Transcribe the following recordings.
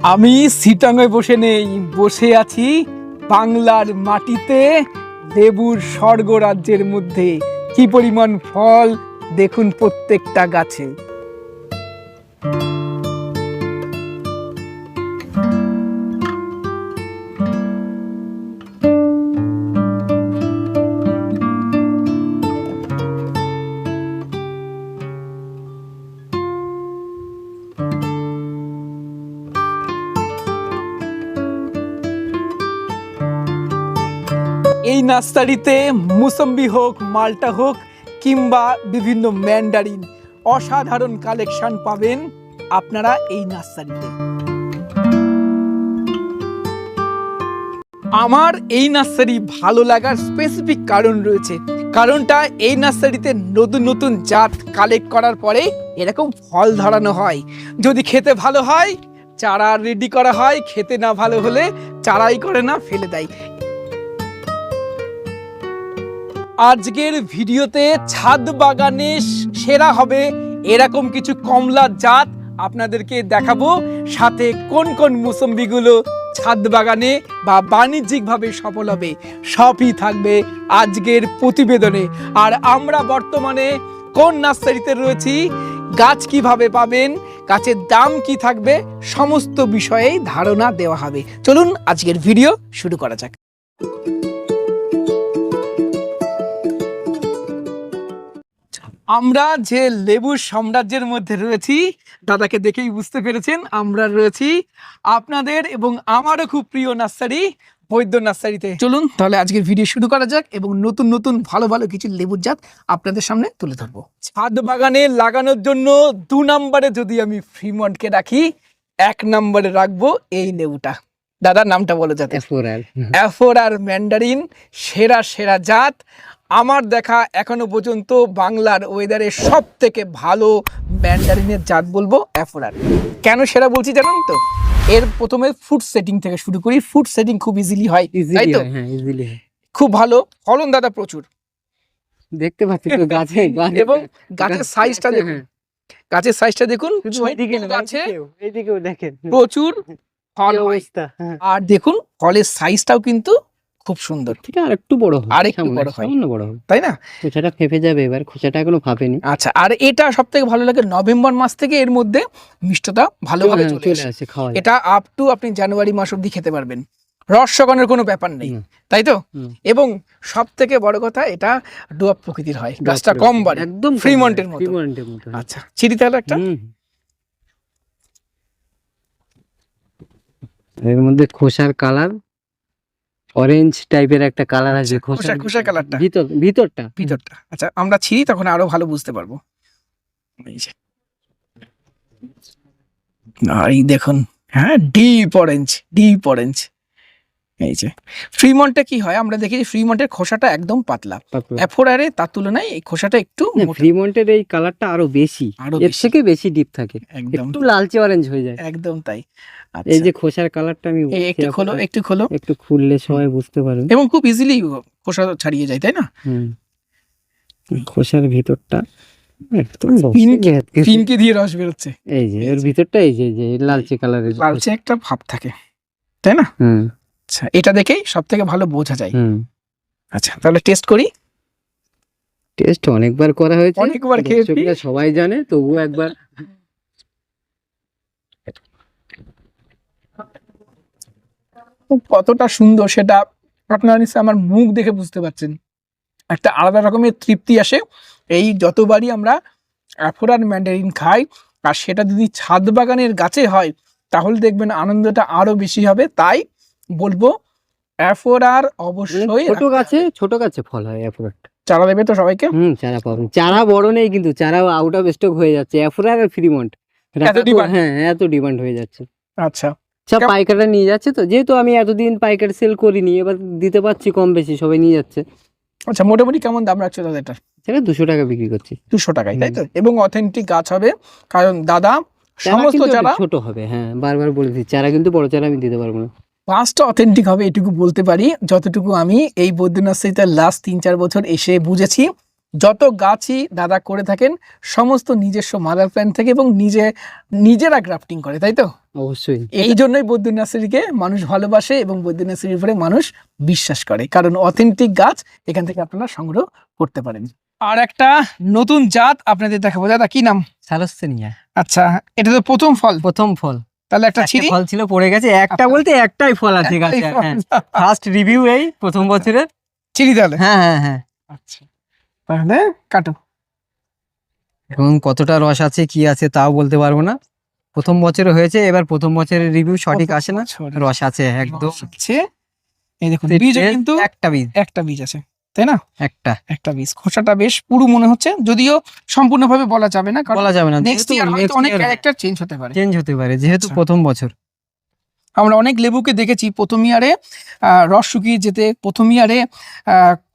আমি সিটাঙে বসে নেই, বসে আছি বাংলার মাটিতে, লেবুর স্বর্গরাজ্যের মধ্যে। কি পরিমাণ ফল দেখুন প্রত্যেকটা গাছে। এই নার্সারিতে মুসম্বি হোক, মালটা হোক কিংবা বিভিন্ন ম্যান্ডারিন, অসাধারণ কালেকশন পাবেন আপনারা এই নার্সারিতে। আমার এই নার্সারি ভালো লাগার স্পেসিফিক কারণ রয়েছে। কারণটা, এই নার্সারিতে নতুন নতুন জাত কালেক্ট করার পরে এরকম ফল ধরানো হয়। যদি খেতে ভালো হয় চারা রেডি করা হয়, খেতে না ভালো হলে চারাই করে না, ফেলে দেয়। আজকের ভিডিওতে ছাদ বাগানে সেরা হবে এরকম কিছু কমলা জাত আপনাদেরকে দেখাবো, সাথে কোন কোন মুসম্বিগুলো ছাদ বাগানে বা বাণিজ্যিকভাবে সফল হবে, সবই থাকবে আজকের প্রতিবেদনে। আর আমরা বর্তমানে কোন নার্সারিতে রয়েছি, গাছ কিভাবে পাবেন, গাছের দাম কি থাকবে, সমস্ত বিষয়েই ধারণা দেওয়া হবে। চলুন আজকের ভিডিও শুরু করা যাক। আমরা যে লেবুর সাম্রাজ্যের মধ্যে রয়েছি, দাদাকে দেখেই বুঝতে পেরেছেন আমরা রয়েছি আপনাদের এবং আমারও খুব প্রিয় নার্সারি, বৈদ্য নার্সারিতে। চলুন তাহলে আজকের ভিডিও শুরু করা যাক এবং নতুন নতুন ভালো ভালো কিছু লেবুর জাত আপনাদের সামনে তুলে ধরবো। ছাদ বাগানে লাগানোর জন্য 2 নম্বরে যদি আমি ফ্রিমন্টকে রাখি, 1 নম্বরে রাখবো এই লেবুটা। দাদা নামটা বলে যাতে। অ্যাফোরার ম্যান্ডারিন, সেরা সেরা জাত। আমার দেখা এখনো পর্যন্ত বাংলার ওয়েদারে সব থেকে ভালো ম্যান্ডারিনের জাত বলবো অ্যাফোরার। কেন সেরা বলছি জানেন তো? এর প্রথমে ফুড সেটিং থেকে শুরু করি। ফুড সেটিং খুব ইজিলি হয়, তাই তো? খুব ভালো ফলন দাদা, প্রচুর দেখতে পাচ্ছি তো গাছে। এবং গাছের সাইজটা দেখুন, গাছের সাইজটা দেখুন, গাছে এইদিকেও দেখেন প্রচুর ফল হয়। অবস্থা। আর দেখুন ফলের সাইজটাও কিন্তু খুব সুন্দর, ঠিক আর একটু বড় হয়, আর একটু বড় হয়, সামান্য বড় হয়, তাই না? খোসাটা ফেপে যাবে, এবার খোসাটা এখনো ফাঁপেনি। আচ্ছা, আর এটা সব থেকে ভালো লাগে নভেম্বর মাস থেকে এর মধ্যে মিষ্টতা ভালোভাবে চলে আসে। খাওয়া এটা আপ টু আপনি জানুয়ারি মাস অবধি খেতে পারবেন, রস শোকানোর কোনো ব্যাপার নেই, তাই তো? এবং সব থেকে বড় কথা, এটা ডুয়াপ প্রকৃতির হয়, গাছটা কম বাড়ে, একদম ফ্রিমন্টের মতো। আচ্ছা, চিনি তাহলে একটা। এর মধ্যে খোসার কালার অরেঞ্জ টাইপের একটা কালার আছে, খোসা কালারটা ভিতরটা। আচ্ছা, আমরা ছিঁড়ি তখন আরো ভালো বুঝতে পারবো। এই দেখুন, হ্যাঁ, ডিপ অরেঞ্জ। এই যে ফ্রিমন্টে কি হয়, আমরা দেখি ফ্রিমন্টের খোসাটা একদম পাতলা, অ্যাফোরারে তার তুলনায় এই খোসাটা একটু ফ্রিমন্টের এই কালারটা আরো বেশি, এর থেকে বেশি ডিপ থাকে, একটু লালচে অরেঞ্জ হয়ে যায়, একদম তাই। এই যে খোসার কালারটা আমি একটু খোলো, একটু খুললে সবাই বুঝতে পারবে, এবং খুব ইজিলি খোসা ছাড়িয়ে যায়, তাই না? খোসার ভিতরটা একদম পিনকি দিয়ে রস বেরোচ্ছে। এই যে এর ভিতরটা, এই যে লালচে কালারের, লালচে একটা ভাব থাকে, তাই না? আচ্ছা, এটা দেখেই সব থেকে ভালো বোঝা যায়। আচ্ছা, তাহলে টেস্ট করি। টেস্ট অনেকবার করা হয়েছে, অনেকবার খেয়েছি, সবাই জানে, তবুও একবার। কতটা সুন্দর সেটা আপনারা নিশ্চয়ই আমার মুখ দেখে বুঝতে পারছেন। একটা আলাদা রকমের তৃপ্তি আসে এই যতবারই আমরা অ্যাফোরার ম্যান্ডারিন খাই, আর সেটা যদি ছাদ বাগানের গাছে হয় তাহলে দেখবেন আনন্দটা আরো বেশি হবে। তাই বলবো অ্যাফোরার অবশ্যই। ছোট গাছে ফল হয় অ্যাফোরার। চারা দেবে তো সবাইকে? চারা পাবেন। চারা বড় নেই কিন্তু, চারা আউট অফ স্টক হয়ে যাচ্ছে অ্যাফোরার আর ফ্রিমন্ট, এত ডিমান্ড হয়ে যাচ্ছে। আচ্ছা, সব পাইকাররা নিয়ে যাচ্ছে তো, যেহেতু আমি এতদিন পাইকার সেল করিনি, এবার দিতে পারছি কম বেশি, সবাই নিয়ে যাচ্ছে। আচ্ছা, মোটামুটি কেমন দাম রাখছো দাদা এটা? সেটা 200 টাকা বিক্রি করছি। 200 টাকায়, তাই তো? এবং অথেন্টিক গাছ হবে, কারণ দাদা সমস্ত চারা ছোট হবে। হ্যাঁ, বারবার বলে দিচ্ছি, চারা কিন্তু বড় চারা আমি দিতে পারবো না। গাছটা অথেন্টিক হবে এটুকু বলতে পারি, যতটুকু আমি এই বৈদ্য নার্সারিতে লাস্ট 3-4 বছর এসে বুঝেছি। যত গাছই দাদা করে থাকেন সমস্ত নিজস্ব মাদার প্ল্যান্ট থেকে এবং নিজেরা গ্রাফটিং করে, তাই তো? অবশ্যই। এই জন্যই বৈদ্য নার্সারিকে মানুষ ভালোবাসে এবং বৈদ্য নার্সারির উপরে মানুষ বিশ্বাস করে, কারণ অথেন্টিক গাছ এখান থেকে আপনারা সংগ্রহ করতে পারেন। আর একটা নতুন জাত আপনাদের দেখাবো, দাদা কি নাম? সালস্তেনিয়া। আচ্ছা, এটা তো প্রথম ফল। প্রথম ফল। তাহলে একটা একটা ছিঁড়ি। ফল ছিল পড়ে গেছে, একটা বলতে একটাই ফল আছে গাছে। হ্যাঁ, ফার্স্ট রিভিউ এই প্রথম বছরের। ছিঁড়ি তাহলে। হ্যাঁ হ্যাঁ হ্যাঁ। আচ্ছা, তাহলে কাটো। এবং কতটা রস আছে কি আছে তাও বলতে পারবো না, প্রথম বছরে হয়েছে, এবার প্রথম বছরের রিভিউ সঠিক আসে না। রস আছে একদম। আছে, এই দেখুন বীজ কিন্তু একটা বীজ আছে, তাই না? একটা বীজ, খোসাটা বেশ পুরো মনে হচ্ছে, যদিও সম্পূর্ণভাবে বলা যাবে না, কারণ বলা যাবে না, নেক্সট ইয়ার হয়তো অনেক ক্যারেক্টার চেঞ্জ হতে পারে, যেহেতু আচ্ছা। প্রথম বছর। আমরা অনেক লেবুকে দেখেছি প্রথম ইয়ারে রস শুকিয়ে যেতে, প্রথম ইয়ারে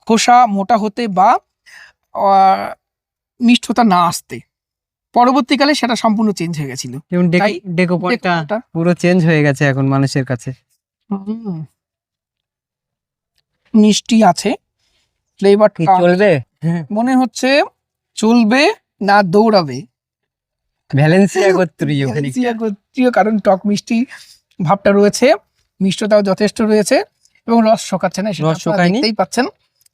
খোসা মোটা হতে বা মিষ্টতা না আসতে, পরবর্তীকালে সেটা সম্পূর্ণ চেঞ্জ হয়ে গেছিল। যেমন তাই ডেকোপনটা পুরো চেঞ্জ হয়ে গেছে এখন মানুষের কাছে। মিষ্টি আছে, ফ্লেভারটা চলবে মনে হচ্ছে, চলবে না দৌড়াবে। ভ্যালেন্সিয়া গোত্রীয়, ভ্যালেন্সিয়া গোত্রীয়, কারণ টক মিষ্টি ভাবটা রয়েছে, মিষ্টতাও যথেষ্ট রয়েছে এবং রস শোকাচ্ছে না, সেটা রস আপনারা শোকায়নি। দেখতেই পাচ্ছেন।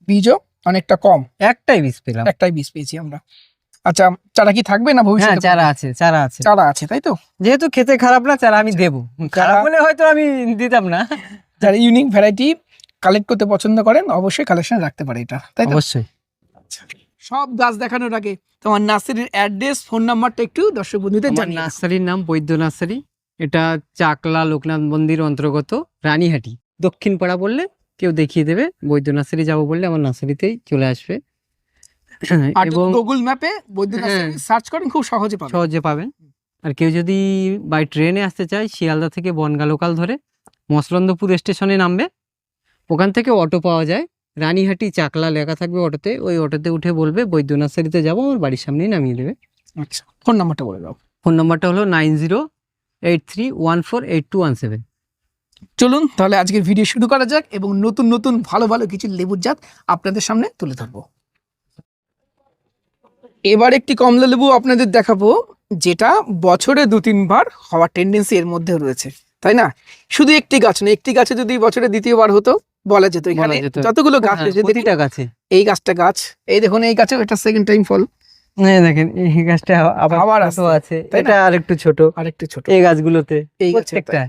বীজও অনেকটা কম, একটাই বীজ পেলাম। একটাই বীজ পেয়েছি আমরা। আচ্ছা, চারা কি থাকবে না হ্যাঁ, ভবিষ্যতে? চারা আছে, চারা আছে, চারা আছে, তাই তো? যেহেতু খেতে খারাপ না, চারা আমি দেবো। খারাপ হলে হয়তো আমি দিতাম না। যারা ইউনিক ভ্যারাইটি কালেক্ট করতে পছন্দ করেন অবশ্যই কালেকশন রাখতে পারে এটা, তাই তো? অবশ্যই। সব গাছ দেখানোর আগে তোমার নার্সারির অ্যাড্রেস, ফোন নাম্বারটা একটু দর্শক বন্ধুদের আমার জানিয়ে দাও। নার্সারির নাম বৈদ্য নার্সারি, এটা চাকলা লোকনাথ মন্দির অন্তর্গত, রানীহাটি দক্ষিণ পাড়া বললে কেউ দেখিয়ে দেবে। বৈদ্য নার্সারি যাবো বললে আমার নার্সারিতেই চলে আসবে। আর এবং গুগল ম্যাপে বৈদ্য নার্সারি সার্চ করেন, খুব সহজে পাবেন। সহজে পাবেন। আর কেউ যদি বাই ট্রেনে আসতে চায়, শিয়ালদা থেকে বনগা লোকাল ধরে মসলন্দপুর স্টেশনে নামবে, ওখান থেকে অটো পাওয়া যায়, রানীহাটি চাকলা লেখা থাকবে অটোতে, ওই অটোতে উঠে বলবে বৈদ্য নার্সারিতে যাবো, আমার বাড়ির সামনেই নামিয়ে দেবে। আচ্ছা, ফোন নাম্বারটা বলে দাও। ফোন নাম্বারটা হলো 9083148217। চলুন তাহলে আজকের ভিডিও শুরু করা যাক এবং নতুন নতুন ভালো ভালো কিছু লেবুর জাত আপনাদের সামনে তুলে ধরবো। এবার একটি কমলা লেবু আপনাদের দেখাবো, যেটা বছরে 2-3 বার হওয়ার টেন্ডেন্সি এর মধ্যে রয়েছে, তাই না? শুধু একটি গাছ না, একটি গাছে যদি বছরে 2য় বার হতো বলা যেত। এখানে যতগুলো গাছ রয়েছে, প্রতিটা গাছে, এই গাছটা গাছ, এই দেখুন এই গাছে এটা সেকেন্ড টাইম ফল। দেখেন এই গাছটা আবার আছে, এটা আরেকটু ছোট, এই গাছগুলোতে এই প্রত্যেকটা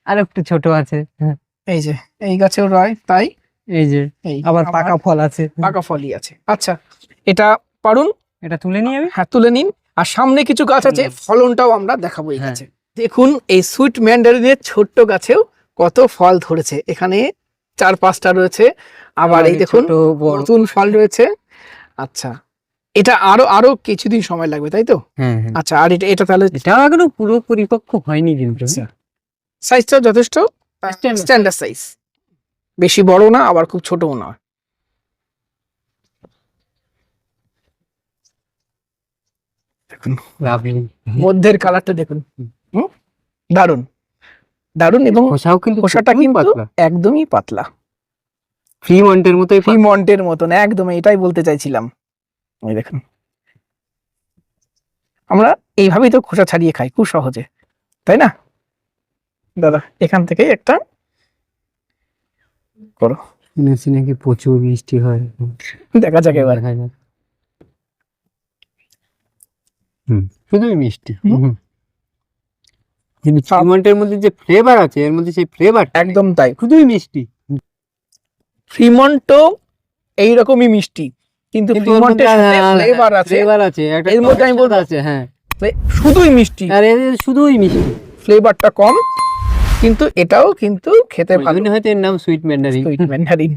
আরেকটু ছোট আছে। এই যে এই গাছেও রয়, তাই এই যে আবার পাকা ফল আছে, পাকা ফলই আছে। আচ্ছা, এটা পারুন, এটা তুলে নিই আমি। হ্যাঁ, তুলে নিন। আর সামনে কিছু গাছ আছে, ফলনটাও আমরা দেখাবো এই গাছে। দেখুন এই সুইট ম্যান্ডারিনের ছোট্ট গাছেও কত ফল ধরেছে, এখানে 4-5টা রয়েছে, আবার এই দেখুন নতুন ফল রয়েছে। আচ্ছা, এটা আরো কিছুদিন সময় লাগবে, তাই তো? আচ্ছা, আর এটা তাহলে এটাও এখনো পুরো পরিপক্ক হয়নি, কিন্তু সাইজটাও যথেষ্ট স্ট্যান্ডার্ড সাইজ, বেশি বড় না আবার খুব ছোটও না। দেখুন মধ্যের কালারটা দেখুন, দারুন দারুন, এবং খোসাটা কিন্তু একদমই পাতলা, ফ্রিমন্টের মতন একদম, এটাই বলতে চাইছিলাম। এই দেখুন, আমরা এইভাবেই তো খোসা ছাড়িয়ে খাই খুব সহজে, তাই না দাদা? এখান থেকে একটা করো, শুনেছি নাকি প্রচুর মিষ্টি হয়, দেখা যাক এবার। শুধুই মিষ্টি, কিন্তু ফ্রিমন্টের মধ্যে যে ফ্লেভার আছে, এর মধ্যে সেই ফ্লেভার একদম তাই, শুধুই মিষ্টি। ফ্রিমন্টও এইরকমই মিষ্টি, কিন্তু ফ্রিমন্টের সাথে ফ্লেভার আছে, এর মধ্যে আমি বলতে আছে, হ্যাঁ শুধুই মিষ্টি, আর এর শুধুই মিষ্টি, ফ্লেভারটা কম, কিন্তু এটাও কিন্তু খেতে ভালো। হয়তো এর নাম সুইট ম্যান্ডারিন।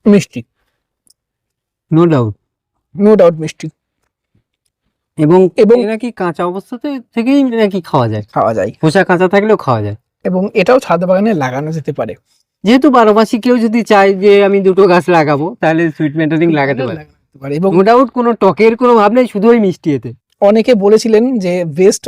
মিষ্টি, নো ডাউট মিষ্টি, এবং নাকি কাঁচা অবস্থাতে থেকেই নাকি খাওয়া যায়, খোসা কাঁচা থাকলেও খাওয়া যায়, এবং এটাও ছাদ বাগানে লাগানো যেতে পারে। যেহেতু 12 মাসি কেউ যদি চায় যে আমি 2টো গাছ লাগাবো, তাহলে সুইট ম্যান্ডারিন লাগাতে পারে, এবং নো ডাউট কোনো টকের কোনো ভাব নেই, শুধু ওই মিষ্টি এতে। অনেকে বলেছিলেন যে বেস্ট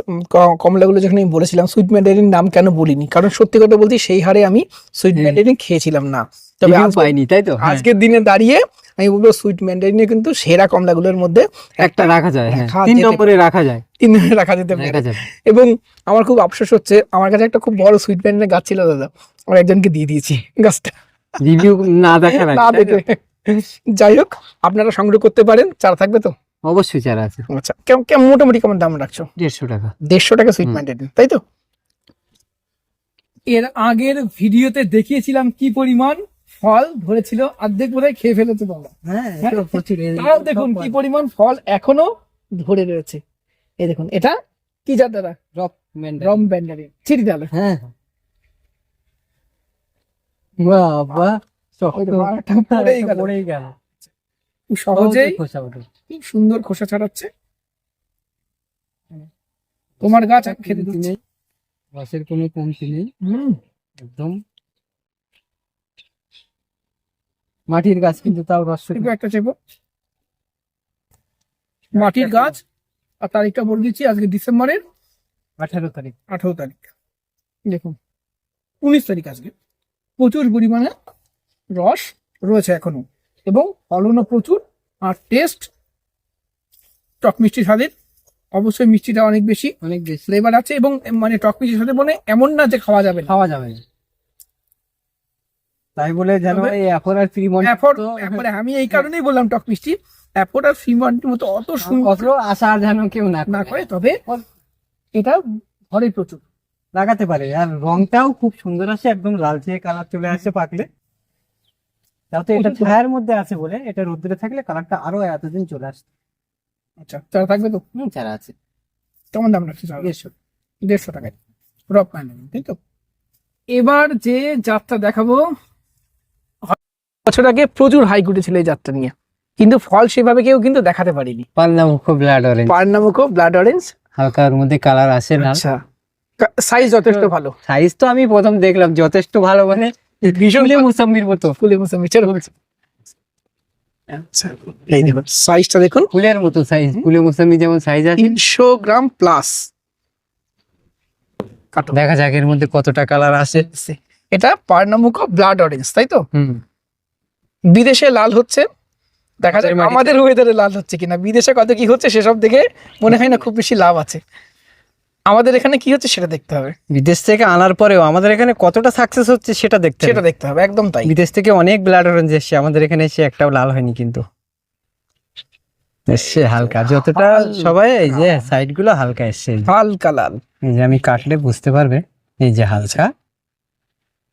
কমলাগুলো যখন আমি বলেছিলাম সুইট ম্যান্ডারিন নাম কেন বলিনি, কারণ সত্যি কথা বলতে সেই হারে আমি সুইট হুম। ম্যান্ডারিন খেয়েছিলাম না। তবে রিভিউ আজকে- পাইনি তাই তো? হ্যাঁ, আজকের দিনে দাঁড়িয়ে আমি বলবো সুইট ম্যান্ডারিনে কিন্তু সেরা কমলাগুলোর মধ্যে একটা রাখা যায়, হ্যাঁ, রাখা 3 যেতে নম্বরে রাখা যায়, তিন রাখা যেতে পারে। রাখা যাবে। এবং আমার খুব আফসোস হচ্ছে, আমার কাছে একটা খুব বড় সুইট ম্যান্ডারিনের গাছ ছিল দাদা, আমার একজনকে দিয়ে দিয়েছি গাছটা রিভিউ না দেখার না আগে, তাই তো? দেখে। যাই হোক, আপনারা সংগ্রহ করতে পারেন, চারা থাকবে তো? অবশ্যই চারা আছে। আচ্ছা, কেমন কেমন মোটামুটি কেমন দাম রাখছো? 150 টাকা। 150 টাকা সুইট হুম। ম্যান্ডারিন, তাই তো? এর আগের ভিডিওতে দেখিয়েছিলাম কি পরিমাণ ফল ধরেছিল, অর্ধেক বোধহয় খেয়ে ফেলেছে তোমরা। হ্যাঁ, হ্যাঁ, এটা প্রচুর। তাও দেখুন কি পরিমাণ ফল এখনো ধরে রয়েছে। এই দেখুন, এটা কি জাত দাদা? Rock Mandarin. রম ব্যান্ডারিন, চিঠি ডালে। হ্যাঁ, বাবা, ওই দেখো, আরেকটা পড়েই গেল। পড়েই গেল। খুব সহজেই খোসা ওঠে। খুব সুন্দর খোসা ছাড়াচ্ছে। তোমার গাছ আমি খেতে কমতি দিচ্ছি। নেই, রসের কোনো কমতি নেই, হুম, একদম মাটির গাছ, কিন্তু তাও রস চেপো একটা চেপো। মাটির গাছ, আর তারিখটা বলে দিচ্ছি, আজকে ডিসেম্বরের 18 তারিখ। 18 তারিখ। দেখুন 19 তারিখ আজকে। প্রচুর পরিমাণে রস রয়েছে এখনো, এবং ফলনও প্রচুর, আর টেস্ট টক মিষ্টি স্বাদের। অবশ্যই মিষ্টিটা অনেক বেশি অনেক বেশি ফ্লেভার আছে, এবং মানে টক মিষ্টির সাথে মানে এমন না যে খাওয়া যাবে না। খাওয়া যাবে না, তাই বলে যেন তবে এই অ্যাফোর আর ফ্রিমন্ট এরপরে আমি এই কারণেই বললাম টক মিষ্টি, অ্যাপোর্ট আর ফ্রিমন্টের মতো অত সুন্দর অত আশা যেন কেউ না না করে, তবে এটা ঘরে প্রচুর। লাগাতে পারে। আর রংটাও খুব সুন্দর আসে, একদম লালচে কালার চলে আসে পাকলে। তাও তো এটা প্রচুর। ছায়ার মধ্যে আছে বলে, এটা রোদ্রে থাকলে কালারটা আরো এতদিন চলে আসে। আচ্ছা, চারা থাকবে তো? চারা আছে। কেমন দাম রাখছে চারা? 150 টাকায় রক ম্যান্ডারিন, তাই তো? এবার যে জাতটা দেখাবো, বছর আগে প্রচুর হাই উঠেছিল এই জাতটা নিয়ে, কিন্তু ফল সেভাবে কেউ কিন্তু দেখাতে পারিনি। পান্নামুখ ব্লাড অরেঞ্জ, পার্নামুখো ব্লাড অরেঞ্জ। হালকা ওর মধ্যে কালার আসে না। আচ্ছা, সাইজ যথেষ্ট ভালো, সাইজ তো আমি প্রথম দেখলাম যথেষ্ট ভালো, মানে ভীষণ ফুলে মুসাম্বির মতো। ফুলে মুসাম্বি চলো বলছি। আচ্ছা, এই দেখুন সাইজটা দেখুন, ফুলের মতো সাইজ, ফুলে মুসাম্বি যেমন সাইজ আছে। 300 গ্রাম প্লাস। কাটো। দেখা যাক এর মধ্যে কতটা কালার আসে। এটা পার্নামুখো ব্লাড অরেঞ্জ, তাই তো? হুম, বিদেশে লাল হচ্ছে, দেখা যাক আমাদের মাটিতে- আমাদের ওয়েদারে লাল হচ্ছে কিনা। বিদেশে কত কি হচ্ছে সেসব দেখে মনে হয় না খুব বেশি লাভ আছে, আমাদের এখানে কি হচ্ছে সেটা দেখতে হবে। বিদেশ থেকে আনার পরেও আমাদের এখানে কতটা সাকসেস হচ্ছে সেটা দেখতে সেটা হবে। দেখতে হবে, একদম তাই। বিদেশ থেকে অনেক ব্লাড অরেঞ্জ এসছে, আমাদের এখানে এসে একটাও লাল হয়নি, কিন্তু এসছে হালকা। যতটা সবাই এই যে সাইড গুলো হালকা এসছে, এই যে। হালকা লাল, এই যে আমি কাটলে বুঝতে পারবে, এই যে হালকা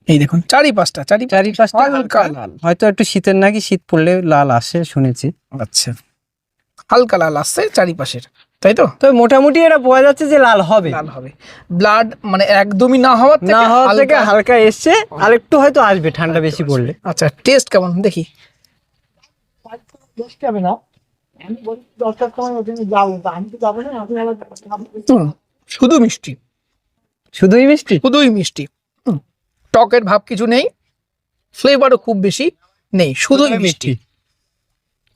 এই দেখুন চারিপাশটা চারিপাশটা হালকা হালকা। লাল। হয়তো একটু শীতের নাকি, শীত পড়লে লাল আসে শুনেছি। আচ্ছা, হালকা লাল আসছে চারিপাশের, তাই তো? তো মোটামুটি এটা বোঝা যাচ্ছে যে লাল হবে, লাল হবে। ব্লাড মানে একদমই না হওয়ার থেকে না হওয়ার থেকে হালকা। হালকা এসছে, আর একটু হয়তো আসবে ঠান্ডা বেশি পড়লে। আচ্ছা, টেস্ট কেমন দেখি? হুম, শুধু মিষ্টি, শুধুই মিষ্টি, শুধুই মিষ্টি। টকের ভাব কিছু নেই, ফ্লেভারও খুব বেশি নেই, শুধুই মিষ্টি।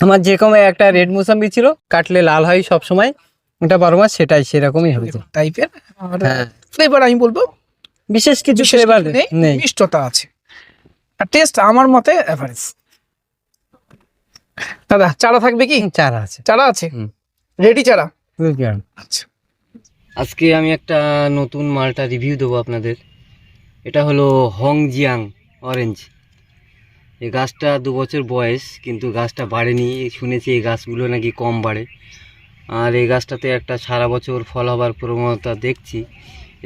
আমার যেরকম একটা রেড মুসাম্বি ছিল, কাটলে লাল হয় সব সময়, ওটা 12 মাস, সেটাই সেরকমই হয়েছে। টাইপের হ্যাঁ, ফ্লেভার আমি বলবো বিশেষ কিছু বিশেষ ফ্লেভার কিছু নেই, নেই। মিষ্টতা আছে, আর টেস্ট আমার মতে এভারেজ। দাদা চারা থাকবে কি? চারা আছে, চারা আছে, হুম। রেডি চারা। আচ্ছা, আজকে আমি একটা নতুন মালটা রিভিউ দেবো আপনাদের। এটা হলো হংজিয়াং অরেঞ্জ। এই গাছটা 2 বছর বয়স, কিন্তু গাছটা বাড়েনি। শুনেছি এই গাছগুলো নাকি কম বাড়ে, আর এই গাছটাতে একটা সারা বছর ফল হবার প্রবণতা দেখছি।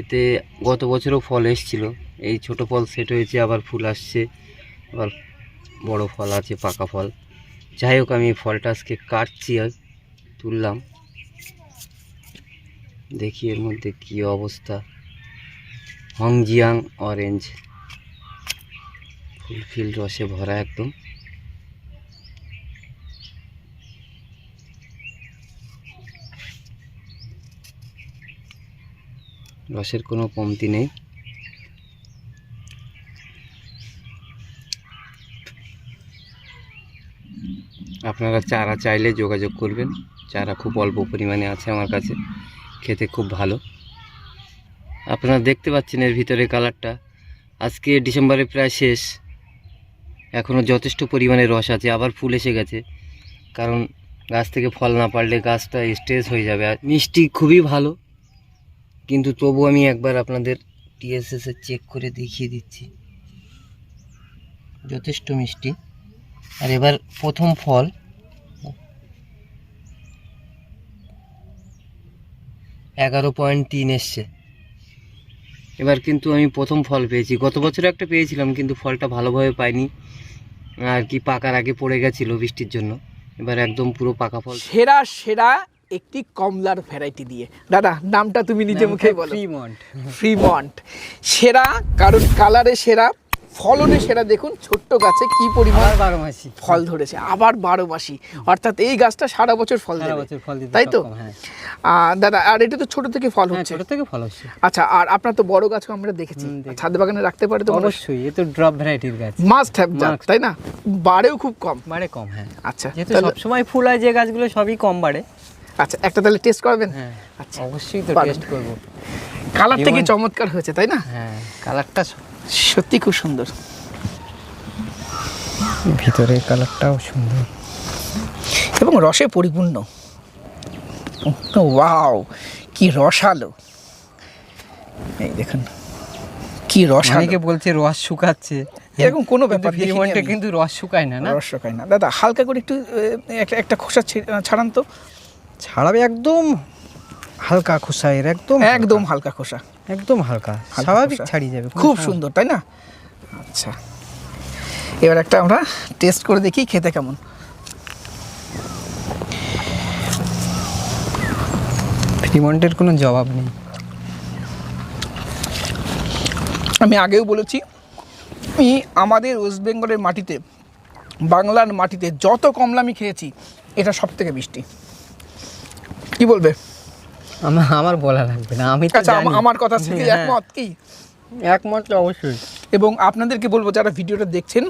এতে গত বছরও ফল এসছিল, এই ছোট ফল সেট হয়েছে, আবার ফুল আসছে, আবার বড় ফল আছে, পাকা ফল। যাই হোক, আমি এই ফলটা আজকে কাটছি, তুললাম, দেখি এর মধ্যে কি অবস্থা। হংজিয়াং অরেঞ্জ, ফুলফিল রসে ভরা একদম। রসের কোনো কমতি নেই। আপনারা চারা চাইলে যোগাযোগ করবেন। চারা খুব অল্প পরিমাণে আছে আমার কাছে, খেতে খুব ভালো। আপনারা দেখতে পাচ্ছেন এর ভিতরে কালারটা। আজকে ডিসেম্বরে প্রায় শেষ, এখনও যথেষ্ট পরিমাণে রস আছে, আবার ফুল এসে গেছে। কারণ গাছ থেকে ফল না পারলে গাছটা স্ট্রেস হয়ে যাবে। আর মিষ্টি খুবই ভালো, কিন্তু তবু আমি একবার আপনাদের টিএসএসে চেক করে দেখিয়ে দিচ্ছি। যথেষ্ট মিষ্টি। আর এবার প্রথম ফল, 11.3 এসছে। এবার কিন্তু আমি প্রথম ফল পেয়েছি। গত বছরে একটা পেয়েছিলাম, কিন্তু ফলটা ভালোভাবে পাইনি, আর কি পাকার আগে পড়ে গেছিলো বৃষ্টির জন্য। এবার একদম পুরো পাকা ফল। সেরা সেরা একটি কমলার ভ্যারাইটি দিয়ে, দাদা নামটা তুমি নিজে মুখেই বলো। ফ্রিমন্ট সেরা, কারণ কালারে সেরা, ফলনে সেরা। দেখুন ছোট্ট গাছে কি পরিমাণ 12 মাসি ফল ধরেছে, আবার 12 মাসি, অর্থাৎ এই গাছটা সারা বছর ফল দেবে, তাই তো? দাদা আর এটা তো ছোট থেকে ফল হচ্ছে? ছোট থেকে ফল হচ্ছে। আচ্ছা, আর আপনার তো বড় গাছও আমরা দেখেছি, ছাদ বাগানে রাখতে পারে তো? অবশ্যই, এ তো ড্রপ ভ্যারাইটির গাছ, মাস্ট হ্যাভ জাত, তাই না? বাড়েও খুব কম, বাড়ে কম। হ্যাঁ, আচ্ছা, যেহেতু সবসময় ফুল হয় যে গাছগুলো সবই কম বাড়ে। আচ্ছা, একটা তাহলে টেস্ট করবেন? হ্যাঁ, আচ্ছা, অবশ্যই তো টেস্ট করব। কালারটা কি চমৎকার হয়েছে, তাই না? হ্যাঁ, কালারটা সত্যি খুব সুন্দর, ভিতরের কালারটাও সুন্দর এবং রসে পরিপূর্ণ। ওয়াও, কি রসালো! এই দেখুন কি রসালো। অনেকে বলছে রস শুকাচ্ছে, এরকম কোনো ব্যাপার ফ্রিমন্টে কিন্তু রস শুকায় না। রস শুকায় না দাদা। হালকা করে একটু একটা খোসা ছাড়ান তো। ছাড়াবে একদম হালকা খোসা, এর একদম হালকা খোসা, একদম হালকা, স্বাভাবিক ছাড়িয়ে যাবে। খুব সুন্দর, তাই না? আচ্ছা, এবার একটা আমরা টেস্ট করে দেখি খেতে কেমন। ফ্রিমন্টের কোনো জবাব নেই। আমি আগেও বলেছি, আমি আমাদের ওয়েস্ট বেঙ্গলের মাটিতে, বাংলার মাটিতে যত কমলা আমি খেয়েছি, এটা সব থেকে মিষ্টি। কি বলবে? আমার বলা লাগবে না, আমি তো জানি। আমার কথা থেকে একমত কি? একমত অবশ্যই। এবং আপনাদেরকে বলবো যারা ভিডিওটা দেখছেন,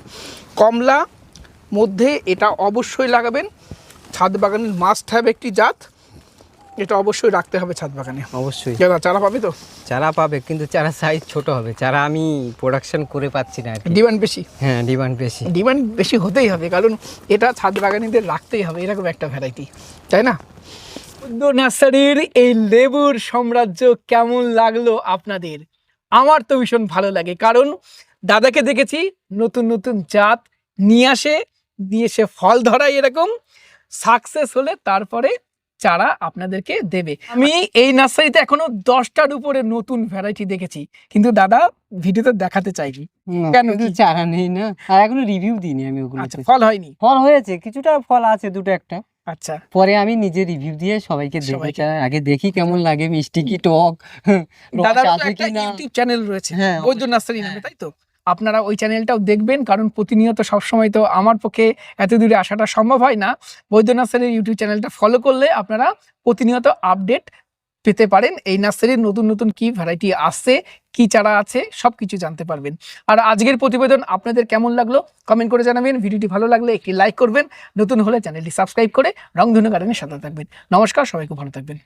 কমলা মধ্যে এটা অবশ্যই লাগাবেন। ছাদ বাগানের মাস্ট হ্যাভ একটি জাত, এটা অবশ্যই রাখতে হবে ছাদ বাগানে। অবশ্যই। দাদা চারা পাবে তো? চারা পাবে, কিন্তু চারা সাইজ ছোট হবে। চারা আমি প্রোডাকশন করে পাচ্ছি না। ডিমান্ড বেশি? হ্যাঁ, ডিমান্ড বেশি। ডিমান্ড বেশি হতেই হবে, কারণ এটা ছাদ বাগানীদের রাখতেই হবে এরকম একটা ভ্যারাইটি, তাই না? নার্সারির এই লেবুর সাম্রাজ্য কেমন লাগলো আপনাদের? আমার তো ভীষণ ভালো লাগে, কারণ দাদাকে দেখেছি নতুন নতুন জাত নিয়ে আসে, দিয়ে সে ফল ধরায়, এরকম সাকসেস হলে তারপরে চারা আপনাদেরকে দেবে। আমি এই নার্সারিতে এখনো 10টার উপরে নতুন ভ্যারাইটি দেখেছি, কিন্তু দাদা ভিডিওতে দেখাতে চাইনি কেন? কিন্তু চারা নেই না, আর এখনো রিভিউ দিইনি আমি ওগুলো। আচ্ছা, ফল হয়নি? ফল হয়েছে, কিছুটা ফল আছে, দুটো একটা। আচ্ছা, পরে আমি নিজে রিভিউ দিয়ে সবাইকে দেবো। আগে দেখি কেমন লাগে, মিষ্টি কি টক, দাদার রস তো আছে একটা কিনা। ইউটিউব চ্যানেল রয়েছে, হ্যাঁ, বৈদ্য নার্সারি নামে, তাই তো? আপনারা ওই চ্যানেলটাও দেখবেন, কারণ প্রতিনিয়ত সবসময় তো আমার পক্ষে এত দূরে আসাটা সম্ভব হয় না। বৈদ্য নার্সারির ইউটিউব চ্যানেলটা ফলো করলে আপনারা প্রতিনিয়ত আপডেট পেতে পারেন। এই নার্সারির নতুন নতুন কি ভ্যারাইটি আসছে, কি চারা আছে, সব কিছু জানতে পারবেন। আর আজকের প্রতিবেদন আপনাদের কেমন লাগলো কমেন্ট করে জানাবেন। ভিডিওটি ভালো লাগলে একটি লাইক করবেন, নতুন হলে চ্যানেলটি সাবস্ক্রাইব করে রংধনু গার্ডেনের সাথে থাকবেন। নমস্কার, সবাইকে ভালো থাকবেন।